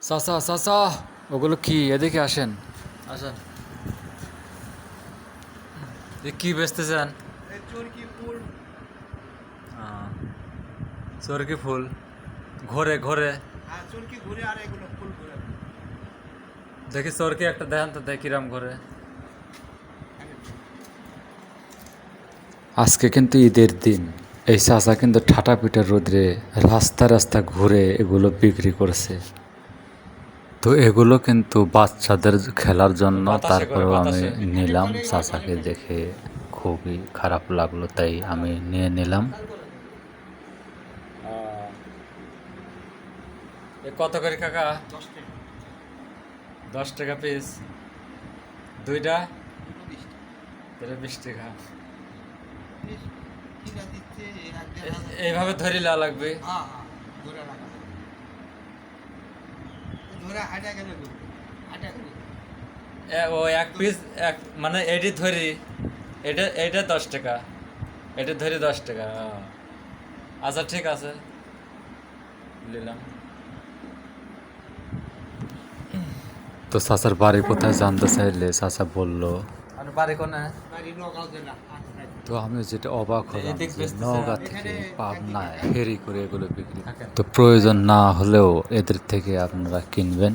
চাচা চাচা, ওগুলো কি? এদিকে আসেন, আসেন। কি বেচতেছেন? চরকি ফুল। চরকি ফুল ঘরে ঘরে হ্যাঁ, চরকি ঘুরে আর এগুলো ফুল ঘুরে। দেখি চরকি একটা দেখান তো, দেখি কিরাম ঘরে। আজকে কিন্তু ঈদের দিন। এই চাচা কিন্তু ঠাটা পিঠা রোদ্রে রাস্তা রাস্তা ঘুরে এগুলো বিক্রি করছে। তো এগুলো কিন্তু বাচ্চাদের খেলার জন্য, তারপরেও আমি নিলাম। চাচাকে দেখে খুবই খারাপ লাগলো, তাই আমি নিয়ে নিলাম। কত করে কাকা? 10 টাকা। 10 টাকা পিস। দুইটা? দুটো 20 টাকা। তাহলে 20 টাকা। কিনা দিচ্ছে 1,500। এইভাবে ধরে নেওয়া লাগবে। হ্যাঁ হ্যাঁ, ধরে রাখা যাবে। ধরে হাঁটা গেলে বলবে, হাঁটা গেলে। ও এক পিস, এক মানে এটি ধরি, এটা 10 টাকা, এটা ধরি 10 টাকা। আচ্ছা ঠিক আছে, নিলাম। তো চাচার বাড়ি কোথায় জানতে চাইলে চাচা বলল আর বাড়ি কোনে। বাড়ি নগাঁও জেলা। তো আমি যেটা অবাক হলাম যে নওগাঁ থেকে পাবনায় ফেরি করে এগুলো বিক্রি, তো প্রয়োজন না হলেও এদের থেকে আপনারা কিনবেন।